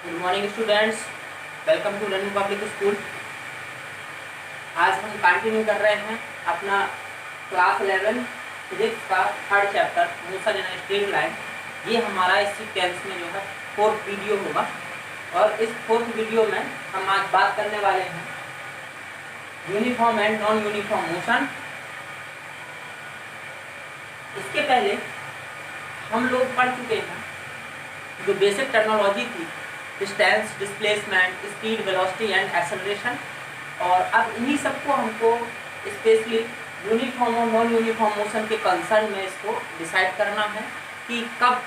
Good morning students, welcome to learning public school. आज हम continue कर रहे हैं अपना क्लास 11 फिजिक्स का third chapter motion in straight line. ये हमारा इस सीक्वेंस में जो है फोर्थ वीडियो होगा और इस फोर्थ वीडियो में हम आज बात करने वाले हैं uniform and non uniform motion. इसके पहले हम लोग पढ़ चुके हैं जो बेसिक टेक्नोलॉजी थी, distance, displacement, speed, velocity and acceleration. और अब इन्हीं सबको हमको स्पेशली यूनिफॉर्म और नॉन यूनिफॉर्म मोशन के कंसर्न में इसको डिसाइड करना है कि कब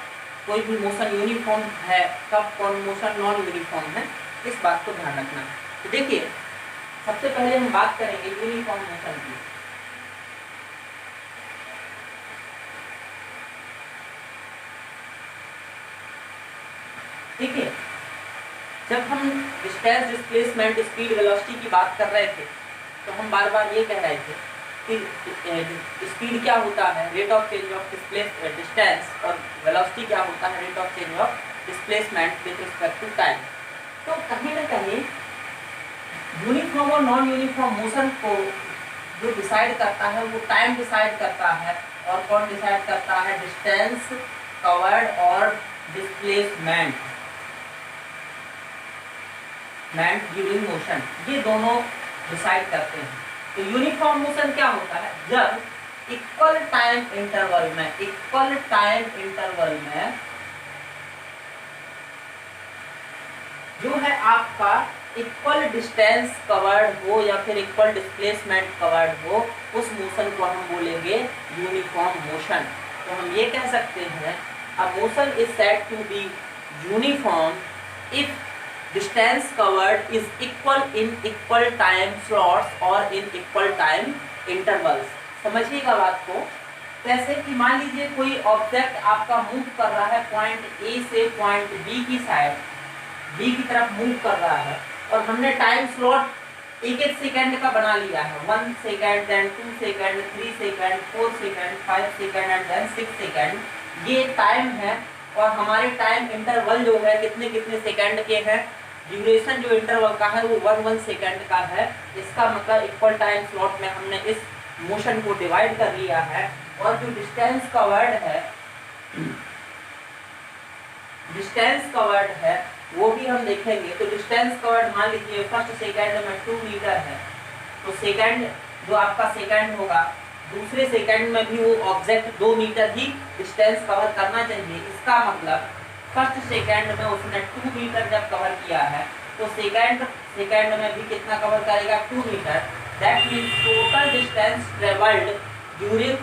कोई भी मोशन यूनिफॉर्म है, कब कौन मोशन नॉन यूनिफॉर्म है, इस बात को ध्यान रखना है। तो देखिए, सबसे पहले हम बात करेंगे यूनिफॉर्म मोशन की। देखिए, जब हम डिस्टेंस, डिस्प्लेसमेंट, स्पीड, वेलोसिटी की बात कर रहे थे तो हम बार बार ये कह रहे थे कि स्पीड क्या होता है, rate of change of distance, और वेलोसिटी क्या होता है, rate of change of displacement with respect to time. तो कहीं ना कहीं यूनिफॉर्म और नॉन यूनिफॉर्म मोशन को जो डिसाइड करता है वो टाइम डिसाइड करता है। और कौन डिसाइड करता है? डिस्टेंस कवर्ड और डिस्प्लेसमेंट ड्यूरिंग मोशन, ये दोनों डिसाइड करते हैं। तो यूनिफॉर्म मोशन क्या होता है? जब इक्वल टाइम इंटरवल में जो है आपका इक्वल डिस्टेंस कवर्ड हो या फिर इक्वल डिस्प्लेसमेंट कवर्ड हो, उस मोशन को हम बोलेंगे यूनिफॉर्म मोशन। तो हम ये कह सकते हैं a motion is said to be uniform if distance covered is equal in equal time slots or in equal time intervals। समझिएगा बात को। कैसे कि मान लीजिए कोई ऑब्जेक्ट आपका मूव कर रहा है पॉइंट ए से पॉइंट बी की साइड, बी की तरफ मूव कर रहा है, और हमने टाइम स्लॉट एक एक सेकेंड का बना लिया है। 1 second, then 2 second, 3 second, 4 second, 5 second and then 6 second. ये टाइम है और हमारे टाइम इंटरवल जो है कितने कितने सेकेंड के हैं। ड्यूरेशन जो इंटरवल का है वो 1 सेकेंड का है। इसका मतलब इक्वल टाइम स्लॉट में हमने इस मोशन को डिवाइड कर लिया है। और जो डिस्टेंस कवर्ड है वो भी हम देखेंगे। तो डिस्टेंस कवर्ड मान लीजिए फर्स्ट सेकेंड में 2 मीटर है, तो सेकेंड जो आपका सेकेंड होगा, दूसरे सेकेंड में भी वो ऑब्जेक्ट 2 मीटर ही डिस्टेंस कवर करना चाहिए। इसका मतलब फर्स्ट सेकेंड में उसने 2 मीटर जब कवर किया है तो सेकेंड में भी कितना कवर करेगा? 2 metre. That means total distance travelled during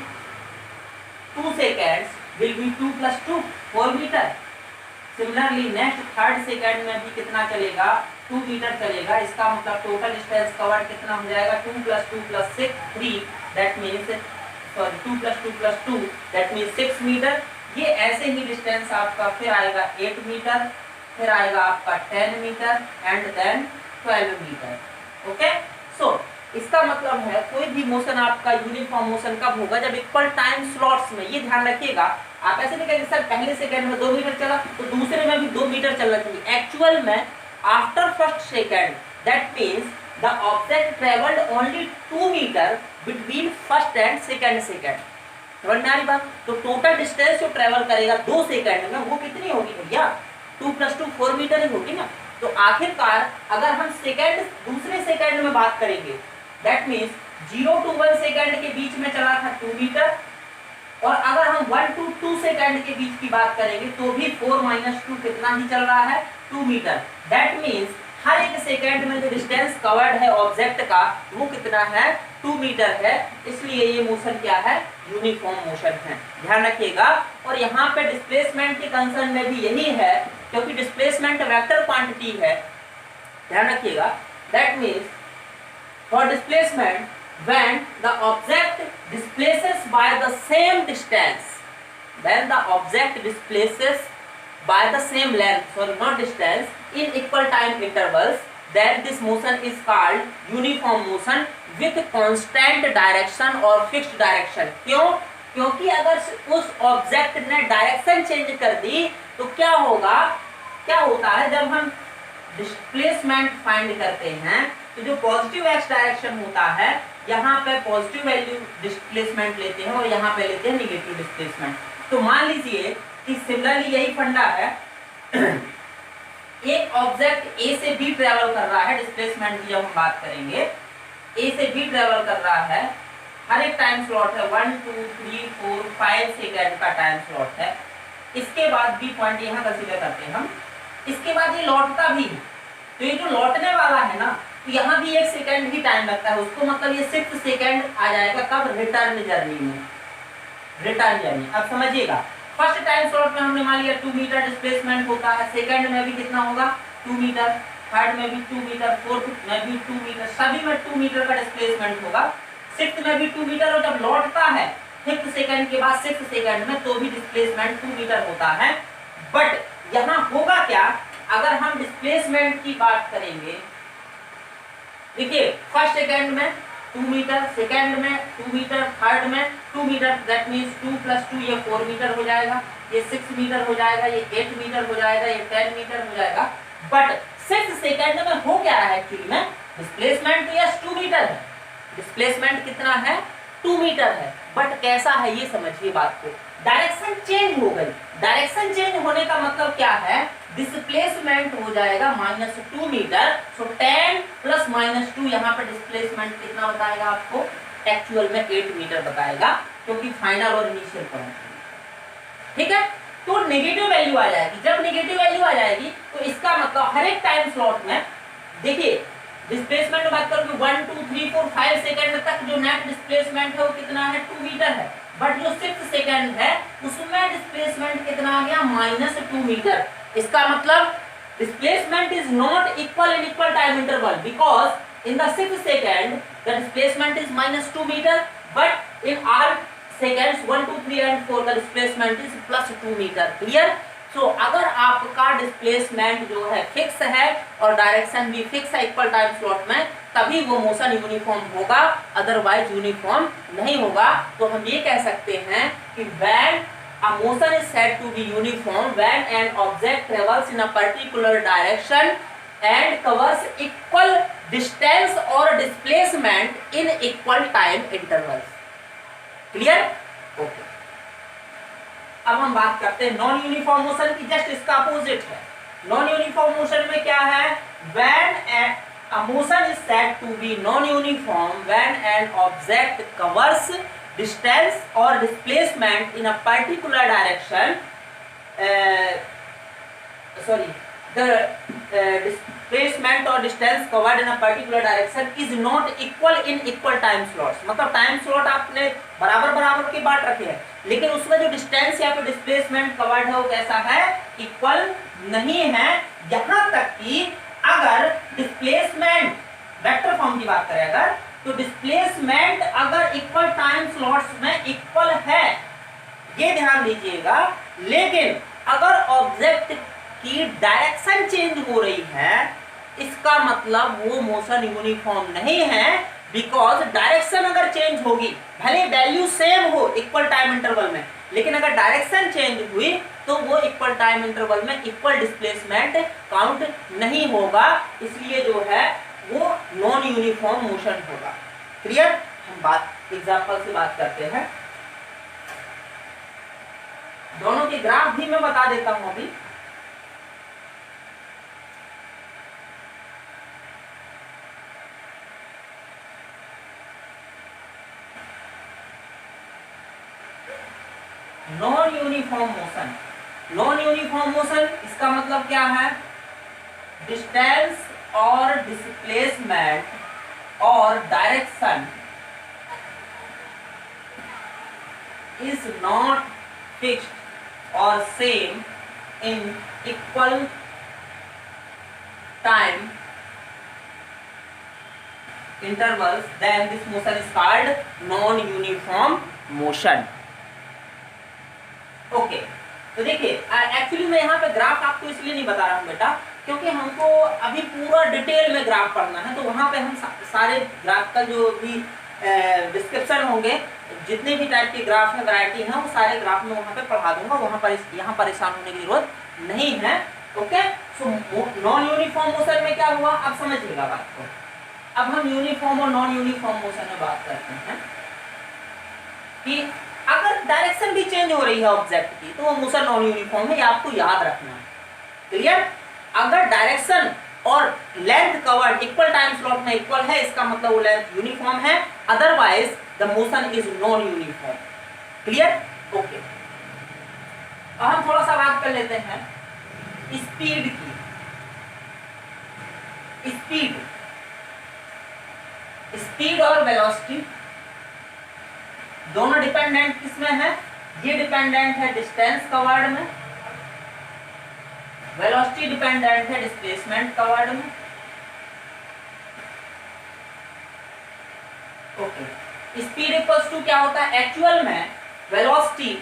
2 seconds will be 2 + 2 4 metre. Similarly next third second में भी कितना चलेगा? 2 मीटर चलेगा। इसका मतलब टोटल डिस्टेंस कवर कितना हो जाएगा? 2 + 2 + 6 3, that means 2 + 2 + 2 that means 6 metre. ये ऐसे ही डिस्टेंस आपका फिर आएगा 8 मीटर, फिर आएगा आपका 10 metre and then 12 metre. Okay, so इसका मतलब है कोई भी मोशन आपका यूनिफॉर्म मोशन कब होगा? जब इक्वल टाइम स्लॉट्स में। ये ध्यान रखिएगा, आप ऐसे नहीं कहेंगे सर पहले सेकेंड में 2 मीटर चला तो दूसरे में भी 2 मीटर चलना चाहिए। एक्चुअल में after first second, that means the object travelled only 2 metre between first and second. समझ में आ रही बात? तो टोटल डिस्टेंस जो ट्रेवल करेगा 2 सेकेंड में वो कितनी होगी भैया? 2 + 2 4 मीटर ही होगी ना। तो आखिरकार अगर हम दूसरे सेकेंड में बात करेंगे, दैट मीन्स 0 to 1 सेकेंड के बीच में चला था 2 मीटर, और अगर हम 1 to 2 सेकेंड के बीच की बात करेंगे तो भी 4 - 2 कितना ही चल रहा है? 2 मीटर। दैट मीन्स हर एक सेकेंड में जो डिस्टेंस कवर्ड है ऑब्जेक्ट का वो कितना है? 2 मीटर है। इसलिए ये मोशन क्या है? यूनिफॉर्म मोशन है। ध्यान रखिएगा। और यहाँ पे डिस्प्लेसमेंट के कंसर्न में भी यही है, क्योंकि डिस्प्लेसमेंट वेक्टर क्वांटिटी है। ध्यान रखिएगा। That means for displacement when the object displaces by the same distance, by the same length, sorry not distance, in equal time intervals, then this motion is called uniform motion with constant direction or fixed direction। क्यों? क्योंकि अगर उस object ने direction change कर दी तो क्या होगा? क्या होता है जब हम डिस्प्लेसमेंट फाइंड करते हैं तो जो पॉजिटिव एक्स डायरेक्शन होता है यहाँ पे पॉजिटिव वैल्यू डिस्प्लेसमेंट लेते हैं और यहाँ पे लेते हैं निगेटिव डिस्प्लेसमेंट। तो मान लीजिए कि सिमिलरली यही फंडा है एक ऑब्जेक्ट ए से बी ट्रेवल कर रहा है, डिस्प्लेसमेंट की जब हम बात करेंगे ए से बी ट्रेवल कर रहा है, हर एक टाइम स्लॉट है 1 2 3 4 5 सेकेंड का टाइम स्लॉट है। इसके बाद बी पॉइंट यहाँ कंसीडर करते हैं हम, इसके बाद ये लौटता भी है तो ये जो लौटने वाला है ना तो यहाँ भी 1 सेकेंड ही टाइम लगता है उसको, मतलब ये 6 सेकेंड आ जाएगा कब, रिटर्न जर्नी में, रिटर्न जर्नी। अब समझिएगा फर्स्ट टाइम स्लॉट में हमने मान लिया 2 मीटर डिस्प्लेसमेंट होता है, सेकंड में भी कितना होगा 2 मीटर, थर्ड में भी 2 मीटर, फोर्थ में भी 2 मीटर, सभी में 2 मीटर का डिस्प्लेसमेंट होगा, सिक्स्थ में भी 2 मीटर, और जब लौटता है 5th सेकंड के बाद 6th सेकंड में तो भी डिस्प्लेसमेंट 2 मीटर होता है। बट यहाँ होगा क्या, अगर हम डिस्प्लेसमेंट की बात करेंगे, देखिए फर्स्ट सेकंड में 2 मीटर, सेकंड में 2 मीटर, थर्ड में 2 मीटर, दैट मींस 2 + 2 ये 4 मीटर हो जाएगा, ये 6 मीटर हो जाएगा, ये 8 मीटर हो जाएगा, ये 10 मीटर हो जाएगा। बट 6th सेकंड में हो क्या रहा है एक्चुअली में, डिस्प्लेसमेंट तो यस 2 मीटर है, डिस्प्लेसमेंट कितना है 2 मीटर है, बट कैसा है ये समझिए बात को, डायरेक्शन चेंज हो गई। डायरेक्शन चेंज होने का मतलब क्या है, डिस्प्लेसमेंट हो जाएगा -2 मीटर, सो 10 + -2 यहाँ पर डिस्प्लेसमेंट कितना बताएगा आपको, एक्चुअल में 8 मीटर बताएगा, क्योंकि फाइनल और इनिशियल पॉइंट, ठीक है। तो नेगेटिव वैल्यू आ जाएगी, जब नेगेटिव वैल्यू आ जाएगी तो इसका मतलब हर एक टाइम स्लॉट में, देखिए डिस्प्लेसमेंट बात करूँ 1 2 3 4 5 सेकंड तक जो नेट डिस्प्लेसमेंट है वो कितना है 2 मीटर है, बट जो 6th सेकंड है उसमें डिस्प्लेसमेंट कितना आ गया -2 मीटर। इसका मतलब displacement is not equal in equal time interval because in the 6th second the displacement is -2 meter, but in all seconds 1 2 3 and 4 the displacement is +2 meter। Clear. सो अगर आपका displacement जो है फिक्स है और डायरेक्शन भी fix है equal time slot में, तभी वो मोशन यूनिफॉर्म होगा, अदरवाइज यूनिफॉर्म नहीं होगा। तो हम ये कह सकते हैं कि when a motion is said to be uniform when an object travels in a particular direction and covers equal distance or displacement in equal time intervals। Clear, okay. अब हम बात करते हैं नॉन यूनिफॉर्म मोशन की, just इसका opposite है। Non uniform motion में क्या है, when a motion is said to be non-uniform when an object covers distance or displacement in a particular direction, the displacement or distance covered in a particular direction is not equal in equal time slots। मतलब time slot आपने बराबर बराबर के बांट रखे हैं, लेकिन उसमें जो डिस्टेंस या फिर डिस्प्लेसमेंट कवर्ड है वो कैसा है, इक्वल नहीं है। यहाँ तक कि अगर डिस्प्लेसमेंट वेक्टर फॉर्म की बात करें अगर, तो डिस्प्लेसमेंट अगर इक्वल टाइम स्लॉट्स में इक्वल है, ये ध्यान दीजिएगा, लेकिन अगर ऑब्जेक्ट की डायरेक्शन चेंज हो रही है, इसका मतलब वो मोशन यूनिफॉर्म नहीं है, बिकॉज डायरेक्शन अगर चेंज होगी, भले वैल्यू सेम हो इक्वल टाइम इंटरवल में, लेकिन अगर डायरेक्शन चेंज हुई तो वो इक्वल टाइम इंटरवल में इक्वल डिस्प्लेसमेंट काउंट नहीं होगा, इसलिए जो है वो नॉन यूनिफॉर्म मोशन होगा। क्लियर। हम बात एग्जांपल से बात करते हैं, दोनों के ग्राफ भी मैं बता देता हूं अभी। Non uniform motion, non uniform motion इसका मतलब क्या है, डिस्टेंस और डिस्प्लेसमेंट और डायरेक्शन इज नॉट फिक्स्ड और same in equal time intervals, then this motion is called non-uniform motion। Okay, तो देखिए एक्चुअली मैं यहाँ पे ग्राफ आपको इसलिए नहीं बता रहा हूँ बेटा, क्योंकि हमको अभी पूरा डिटेल में ग्राफ पढ़ना है, तो वहाँ पे हम सारे ग्राफ का जो भी डिस्क्रिप्शन होंगे, जितने भी टाइप के ग्राफ है, वैरायटी है, वो सारे ग्राफ में वहाँ पे पढ़ा दूंगा, वहाँ पर यहाँ परेशान होने की जरूरत नहीं है। Okay, so non uniform motion में क्या हुआ, अब समझिएगा बात को। अब हम यूनिफॉर्म और नॉन यूनिफॉर्म मोशन में बात करते हैं कि अगर डायरेक्शन भी चेंज हो रही है ऑब्जेक्ट की तो वो मोशन नॉन यूनिफॉर्म है, ये आपको याद रखना है। क्लियर? अगर डायरेक्शन और length covered equal time slot में इक्वल है, इसका मतलब वो लेंथ यूनिफॉर्म है, otherwise the motion is non uniform. Clear? Okay, अब हम थोड़ा सा बात कर लेते हैं स्पीड की। स्पीड और वेलोसिटी दोनों डिपेंडेंट किसमें है, ये डिपेंडेंट है डिस्टेंस कवर्ड में, वेलोसिटी डिपेंडेंट है डिस्प्लेसमेंट कवर्ड में। ओके, स्पीड इक्वल्स टू क्या होता है, एक्चुअल में वेलोसिटी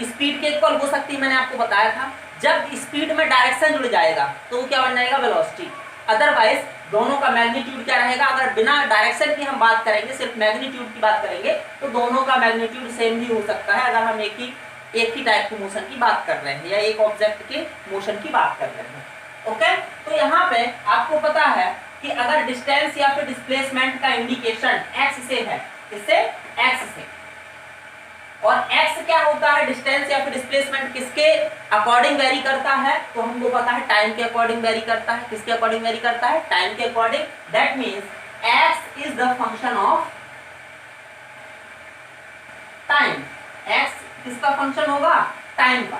स्पीड के इक्वल हो सकती है, मैंने आपको बताया था। जब स्पीड में डायरेक्शन जुड़ जाएगा तो वो क्या बन जाएगा, वेलोसिटी। अदरवाइज दोनों का मैग्नीट्यूड क्या रहेगा, अगर बिना डायरेक्शन की हम बात करेंगे, सिर्फ मैग्नीट्यूड की बात करेंगे, तो दोनों का मैग्नीट्यूड सेम भी हो सकता है अगर हम एक ही टाइप के मोशन की बात कर रहे हैं या एक ऑब्जेक्ट के मोशन की बात कर रहे हैं। ओके, तो यहाँ पे आपको पता है कि अगर डिस्टेंस या फिर डिस्प्लेसमेंट का इंडिकेशन एक्स से है, इससे एक्स से, और x क्या होता है, डिस्टेंस या फिर डिस्प्लेसमेंट किसके अकॉर्डिंग वेरी करता है, तो हमको पता है टाइम के अकॉर्डिंग वेरी करता है। किसके अकॉर्डिंग वेरी करता है, टाइम के according. That means x is the function of time. x किसका फंक्शन होगा, टाइम का।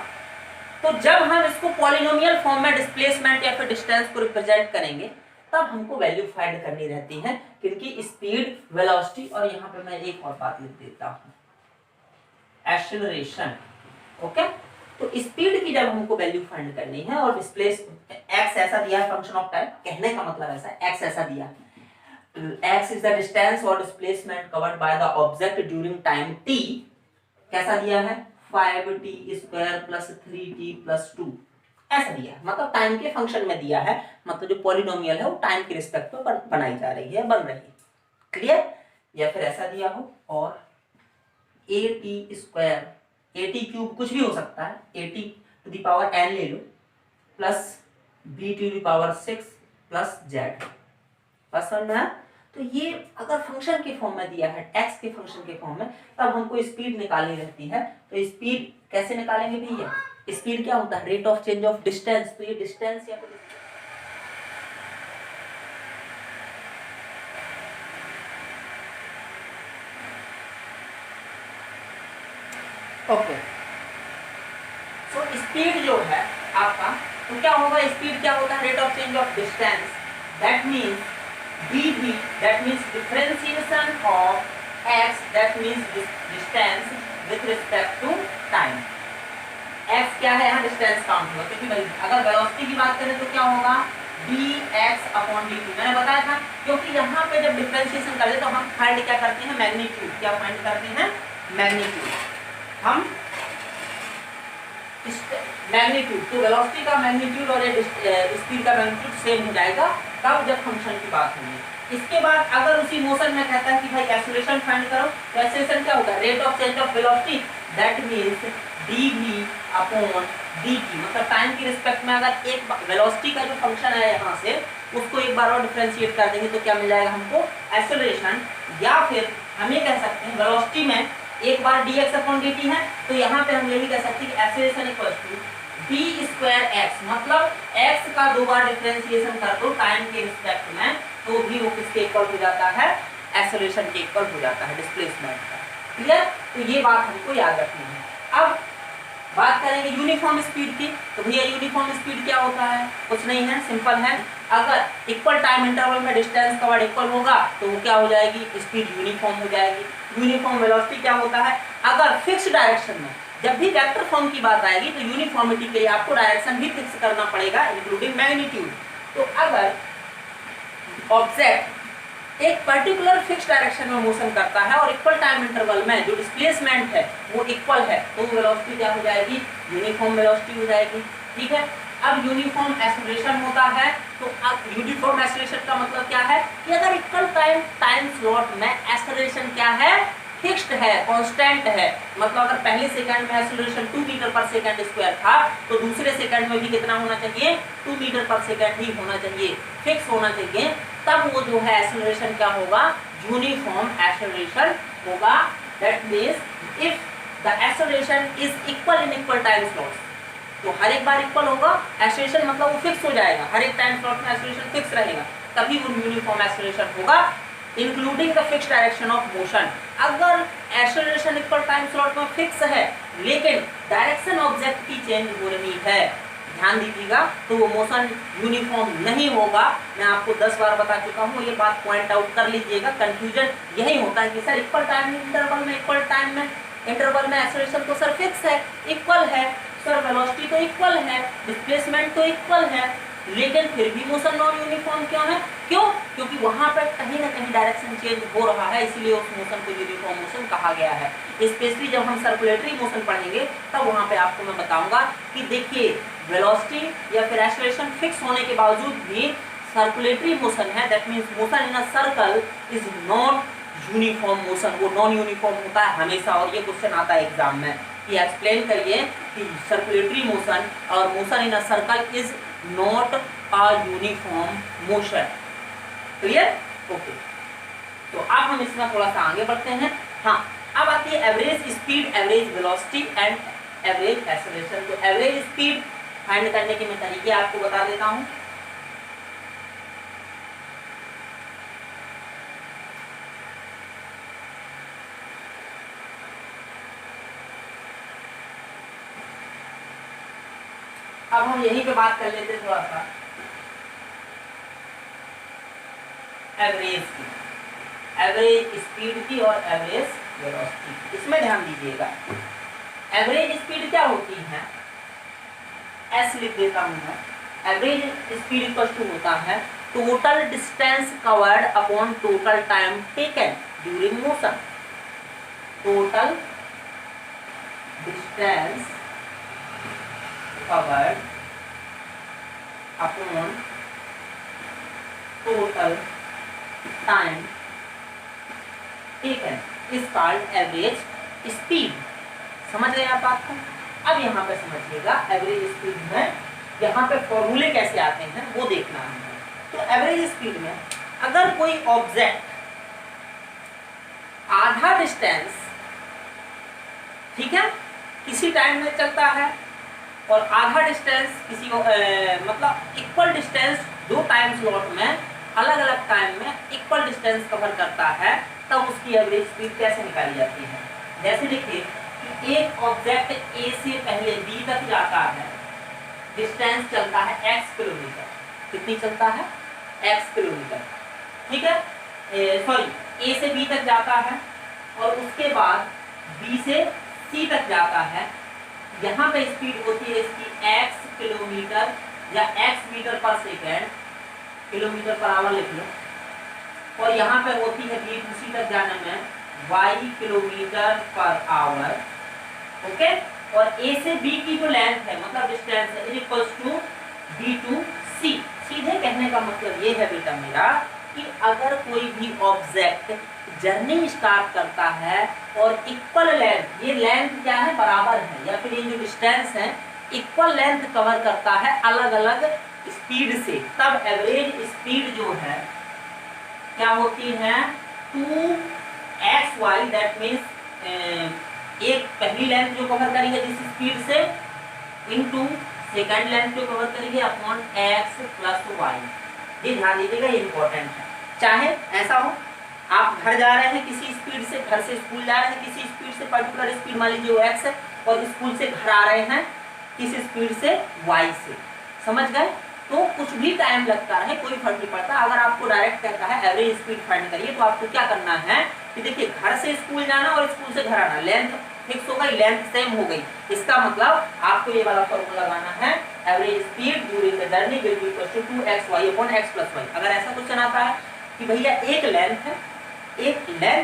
तो जब हम इसको पॉलिनोमियल फॉर्म में डिस्प्लेसमेंट या फिर डिस्टेंस को रिप्रेजेंट करेंगे तब हमको वैल्यू फाइंड करनी रहती है, क्योंकि स्पीड, वेलोसिटी, और यहाँ पे मैं एक और बात लिख देता हूँ, एक्सेलरेशन। ओके, तो स्पीड की जब हमको वैल्यू फाइंड करनी है और डिस्प्लेस x ऐसा दिया है, फंक्शन ऑफ टाइम, कहने का मतलब ऐसा है, x ऐसा दिया है, x इज द डिस्टेंस और displacement covered by the object during time t, कैसा दिया है, 5t² + 3t + 2, ऐसा दिया है, मतलब टाइम के फंक्शन में दिया है, मतलब जो पॉलिनोमियल है वो टाइम के रिस्पेक्ट में बनाई जा रही है, बन रही है। क्लियर? या फिर ऐसा दिया हो और at², at³ कुछ भी हो सकता है, at⁴n ले लो, प्लस b⁶ प्लस z, बस समझ में। तो ये अगर फंक्शन के फॉर्म में दिया है, x के फंक्शन के फॉर्म में, तब हमको स्पीड निकालनी रहती है। तो स्पीड कैसे निकालेंगे भैया, स्पीड क्या होता है, rate of change of distance. तो ये डिस्टेंस या फिर ओके, सो स्पीड जो है आपका, तो क्या होगा, स्पीड क्या होता है, rate of change of distance. That means dv, that means differentiation of x, that means distance with respect to time. x क्या है, यहाँ डिस्टेंस काउंट होगा, क्योंकि भाई अगर वेलोसिटी की बात करें तो क्या होगा, dx/dt। मैंने बताया था, क्योंकि यहाँ पे जब डिफरेंशिएशन करते तो हम फाइंड क्या करते हैं, मैग्नीट्यूड। क्या फाइंड करते हैं, मैग्नीट्यूड। हम मैग्नीट्यूड, तो वेलोसिटी का मैग्नीट्यूड और स्पीड का मैग्नीट्यूड सेम हो जाएगा, तब जब फंक्शन की बात होगी। इसके बाद अगर उसी मोशन में कहता है कि भाई एक्सेलरेशन फाइंड करो, तो एक्सेलरेशन क्या होगा, rate of change of velocity, that means dv/dt, मतलब टाइम की रिस्पेक्ट में अगर एक वेलोसिटी का जो फंक्शन है यहाँ से उसको एक बार और डिफरेंशिएट कर देंगे तो क्या मिल जाएगा हमको, एक्सेलरेशन। या फिर हम ये कह सकते हैं वेलोसिटी में एक बार dx/dt है, तो यहाँ पे हम ये भी कह सकते हैं कि एक्सेलरेशन इक्वल्स टू d²x, मतलब x का 2 बार डिफरेंशिएशन कर दो टाइम के रिस्पेक्ट में, तो भी वो किसके इक्वल हो जाता है, एक्सेलरेशन के इक्वल हो जाता है, डिस्प्लेसमेंट का। क्लियर? तो ये बात हमको याद रखनी है। अब बात करेंगे यूनिफॉर्म स्पीड की, तो भैया यूनिफॉर्म स्पीड क्या होता है, कुछ नहीं है, सिंपल है। अगर इक्वल टाइम इंटरवल में डिस्टेंस कवर्ड इक्वल होगा तो वो क्या हो जाएगी, स्पीड यूनिफॉर्म हो जाएगी। यूनिफॉर्म वेलोसिटी क्या होता है, अगर फिक्स डायरेक्शन में, जब भी वेक्टर फॉर्म की बात आएगी तो यूनिफॉर्मिटी के लिए आपको डायरेक्शन भी फिक्स करना पड़ेगा, इंक्लूडिंग मैग्नीट्यूड। तो अगर ऑब्जेक्ट एक पर्टिकुलर फिक्स डायरेक्शन में मोशन करता है और इक्वल टाइम इंटरवल में जो डिस्प्लेसमेंट है वो इक्वल है, तो वेलोसिटी क्या हो जाएगी, यूनिफॉर्म वेलोसिटी हो जाएगी। ठीक है, अब यूनिफॉर्म एक्सेलरेशन होता है, तो अब यूनिफॉर्म एक्सेलरेशन का मतलब क्या है कि अगर इक्वल टाइम स्लॉट में एक्सेलरेशन क्या है, फिक्स्ड है, कांस्टेंट है, मतलब अगर पहले सेकंड में एक्सेलरेशन 2 मीटर पर सेकंड स्क्वायर था तो दूसरे सेकंड में भी कितना होना चाहिए, 2 मीटर पर सेकंड ही होना चाहिए, फिक्स होना चाहिए, तब वो जो है एक्सेलरेशन क्या होगा, यूनिफॉर्म एक्सेलरेशन होगा। That means if the acceleration is equal in equal time slots, तो हर एक बार इक्वल होगा एक्सेलरेशन, मतलब वो फिक्स हो जाएगा, हर एक टाइम स्लॉट में एक्सेलरेशन फिक्स रहेगा, तभी वो यूनिफॉर्म एक्सेलरेशन होगा, including the fixed direction of motion. अगर एक्सेलरेशन इक्वल टाइम स्लॉट में फिक्स है लेकिन डायरेक्शन ऑब्जेक्ट की चेंज हो रही है, ध्यान दीजिएगा, तो वो मोशन यूनिफॉर्म नहीं होगा। मैं आपको 10 बार बता चुका हूँ, ये बात पॉइंट आउट कर लीजिएगा। कंफ्यूजन यही होता है कि सर इक्वल टाइम इंटरवल में, इक्वल टाइम में इंटरवल में एक्सेलरेशन तो सर फिक्स है, इक्वल है, सर वेलोसिटी तो इक्वल है, डिस्प्लेसमेंट तो इक्वल है, लेकिन फिर भी मोशन नॉन यूनिफॉर्म क्यों है? क्यों? क्योंकि वहां पर कहीं ना कहीं डायरेक्शन चेंज हो रहा है, इसलिए उस मोशन को यूनिफॉर्म मोशन कहा गया है। स्पेशली जब हम सर्कुलेटरी मोशन पढ़ेंगे तब वहां पे आपको मैं बताऊंगा कि देखिए वेलोसिटी या फिर एक्सेलरेशन फिक्स होने के बावजूद भी सर्कुलेटरी मोशन है, that means motion in a circle is not uniform motion, वो नॉन यूनिफॉर्म होता है हमेशा। और ये क्वेश्चन आता है एग्जाम में कि एक्सप्लेन करिए कि सर्कुलेटरी मोशन और motion in a circle is not a uniform motion. Clear? Okay, तो अब हम इसमें थोड़ा सा आगे बढ़ते हैं। हाँ, अब आती है average speed, average velocity and average acceleration. तो एवरेज स्पीड फाइंड करने के मैं तरीके आपको बता देता हूँ। अब हम यहीं पे बात कर लेते थोड़ा सा एवरेज की, एवरेज स्पीड की और एवरेज वेलोसिटी। इसमें ध्यान दीजिएगा, एवरेज स्पीड क्या होती है, एस लिख देता हूं मैं। एवरेज स्पीड इक्वल टू होता है total distance covered upon total time taken during motion. Total distance covered upon total time taken is called average speed. समझ गए आप बात को? अब यहाँ पे समझिएगा एवरेज स्पीड में यहाँ पे फॉर्मूले कैसे आते हैं वो देखना है। तो एवरेज स्पीड में अगर कोई ऑब्जेक्ट आधा डिस्टेंस, ठीक है, किसी टाइम में चलता है और आधा डिस्टेंस किसी मतलब इक्वल डिस्टेंस दो टाइम स्लॉट में अलग अलग टाइम में इक्वल डिस्टेंस कवर करता है, तब उसकी एवरेज स्पीड कैसे निकाली जाती है। जैसे देखिए कि एक ऑब्जेक्ट ए से पहले बी तक जाता है, डिस्टेंस चलता है x किलोमीटर। कितनी चलता है? x किलोमीटर, ठीक है। सॉरी, ए से बी तक जाता है और उसके बाद बी से सी तक जाता है। यहाँ पे स्पीड होती है इसकी x किलोमीटर या x मीटर पर सेकेंड, किलोमीटर पर आवर लिख लो, और यहाँ पे होती है बी टू सी तक जाने में y kilometre per hour. Okay, और a से b की जो लेंथ है मतलब डिस्टेंस है is equals to b to c। सीधे कहने का मतलब ये है बेटा मेरा कि अगर कोई भी ऑब्जेक्ट जर्नी स्टार्ट करता है और इक्वल लेंथ, ये लेंथ क्या है, बराबर है, या फिर ये जो डिस्टेंस है इक्वल लेंथ कवर करता है अलग अलग स्पीड से, तब एवरेज स्पीड जो है क्या होती है 2xy। दैट मीन्स एक पहली लेंथ जो कवर करेंगे जिस स्पीड से इनटू सेकंड लेंथ जो कवर करेंगे अपॉन x प्लस y। ये ध्यान दीजिएगा, ये इंपॉर्टेंट है। चाहे ऐसा हो आप घर जा रहे हैं किसी स्पीड से, घर से स्कूल जा रहे हैं किसी स्पीड से, पर्टिकुलर स्पीड मान लीजिए वो x है, और स्कूल से घर आ रहे हैं किस स्पीड से, y से। समझ गए? तो कुछ भी टाइम लगता है कोई फर्क नहीं पड़ता। अगर आपको डायरेक्ट कहता है एवरेज स्पीड फाइंड करिए तो आपको क्या करना है कि देखिए घर से स्कूल जाना और स्कूल से घर आना, लेंथ फिक्स हो गई, लेंथ सेम हो गई, इसका मतलब आपको ये वाला फॉर्मूला लगाना है average speed during the journey will be equal to 2xy upon x plus y। अगर ऐसा क्वेश्चन आता है कि भैया एक लेंथ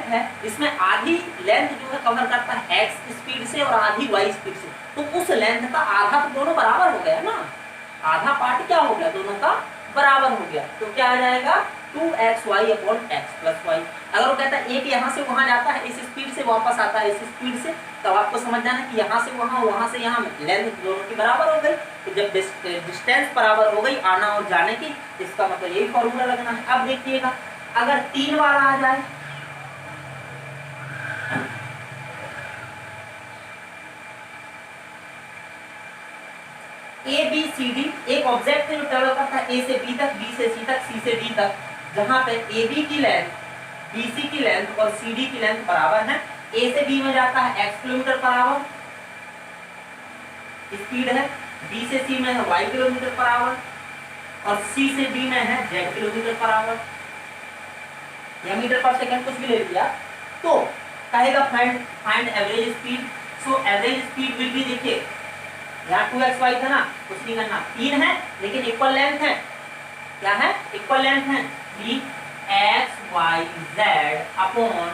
है जिसमें आधी लेंथ जो है कवर करता है x स्पीड से और आधी y स्पीड से, तो उस लेंथ का आधा तो दोनों बराबर हो गया ना, आधा पार्ट क्या हो गया, दोनों का बराबर हो गया, तो क्या आ जाएगा 2xy upon x plus Y. अगर वो कहता है एक यहाँ से वहाँ जाता है, इस स्पीड से वापस आता है इस स्पीड से, तब आपको समझ जाना कि यहाँ से वहाँ, वहाँ से यहाँ, लेंथ दोनों की बराबर हो गई। तो जब डिस्टेंस बराबर हो गई आना और जाने की, इसका मतलब यही फॉर्मूला लगना है। अब देखिएगा अगर 3 बार आ जाए, ए बी सी डी एक ऑब्जेक्ट है जो ट्रेवल करता है ए से बी तक, बी से सी तक, सी से डी तक, जहां पे ए बी की लेंथ, बी सी की लेंथ और सी डी की लेंथ बराबर है। ए से बी में जाता है x kilometre per hour speed है, बी से सी में है y किलोमीटर पर आवर और सी से डी में है z किलोमीटर पर आवर या मीटर पर सेकंड, कुछ भी ले लिया। तो कहेगा find average speed. So average speed will be, देखिए यहाँ 2xy था ना, कुछ नहीं करना, 3 है लेकिन इक्वल लेंथ है। क्या है? इक्वल लेंथ है। xyz upon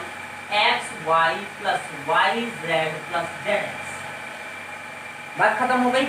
xy plus yz plus zx। बात खत्म हो गई।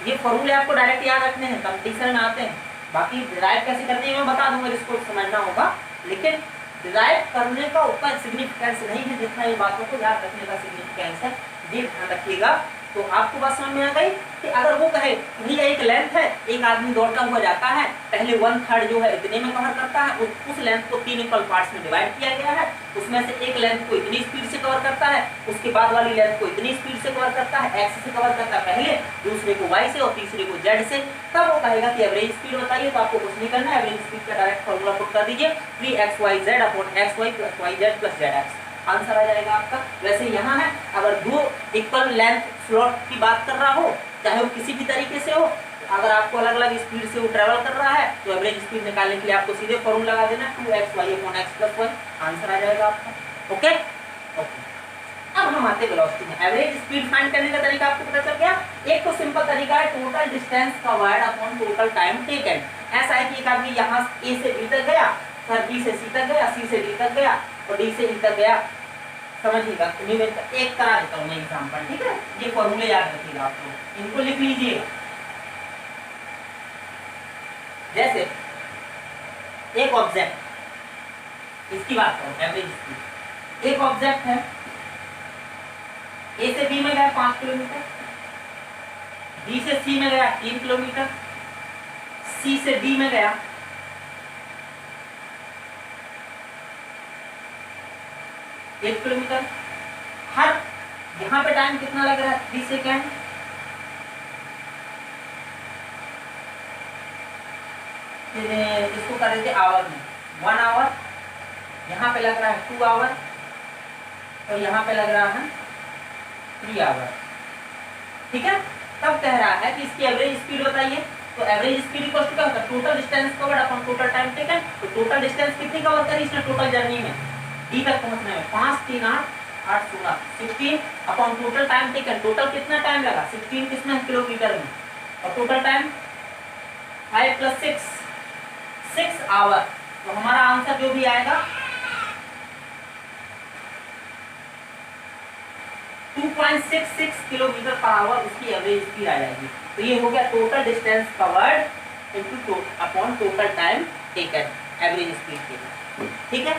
ये फॉर्मूले आपको डायरेक्ट याद रखने हैं, कंपटीशन में आते हैं। बाकी डिराइव कैसे करते हैं मैं बता दूंगा, इसको समझना होगा, लेकिन डिराइव करने का उतना सिग्निफिकेंस नहीं है जितना ये बातों को याद रखने का सिग्निफिकेंस है। ये ध्यान रखिएगा। तो आपको बात समझ में आ गई कि अगर वो कहे भैया एक लेंथ है, एक आदमी दौड़ता हुआ जाता है, पहले 1/3 जो है इतने में कवर करता है, उस लेंथ को 3 इक्वल पार्ट्स में डिवाइड किया गया है, उसमें से एक लेंथ को इतनी स्पीड से कवर करता है, उसके बाद वाली लेंथ को इतनी स्पीड से कवर करता है, x से कवर करता है पहले, दूसरे को y से और तीसरे को z से। तब वो कहेगा कि एवरेज स्पीड बताइए। तो आपको कुछ नहीं करना है, एवरेज स्पीड का डायरेक्ट फॉर्मूला पुट कर दीजिए, 3xyz upon xy plus yz plus zx, answer आ जाएगा आपका। वैसे यहाँ है, अगर दो इक्वल लेंथ स्लॉट की बात कर रहा हो, चाहे वो किसी भी तरीके से हो, अगर आपको अलग अलग स्पीड से वो ट्रेवल कर रहा है, तो एवरेज स्पीड निकालने के लिए आपको सीधे फॉर्मूला लगा देना 2xy upon x plus y, answer आ जाएगा आपका। Okay okay. अब हम आते हैं वेलोसिटी में। एवरेज स्पीड फाइंड करने का तरीका आपको पता चल गया। एक तो सिंपल तरीका है total distance covered upon total time taken. ऐसा है कि एक आदमी यहाँ ए से बी तक गया, फिर बी से सी तक गया, सी से डी तक गया और डी से ई तक गया। समझिएगा, एक करा देता हूँ मैं एग्जांपल, ठीक है? ये फॉर्मूले याद रखिएगा आप लोग, इनको लिख लीजिएगा। जैसे एक ऑब्जेक्ट, इसकी बात करो एवरेज स्पीड, एक ऑब्जेक्ट है ए से बी में गया 5 किलोमीटर, बी से सी में गया 3 किलोमीटर, सी से डी में गया 1 किलोमीटर। हर यहाँ पे टाइम कितना लग रहा है? 3 सेकेंड। इसको कर देते आवर में, 1 आवर। यहाँ पे लग रहा है 2 आवर और यहाँ पे लग रहा है 3 आवर, ठीक है? तब कह रहा है कि इसकी एवरेज स्पीड बताइए। तो एवरेज स्पीड इक्वल टू क्या होता है? Total distance covered upon total time taken. तो टोटल डिस्टेंस कितनी कवर करी इसने टोटल जर्नी में, डी तक पहुंचने में? 5 3 8 8 16 16 upon total time taken. Total कितना टाइम लगा? 16 किसमें? किलोमीटर में। और टोटल टाइम 5 प्लस 6 आवर। तो हमारा आंसर जो भी आएगा 2.66 किलोमीटर पर आवर उसकी एवरेज स्पीड आ जाएगी। तो ये हो गया total distance covered into upon total time taken average speed के लिए, ठीक है?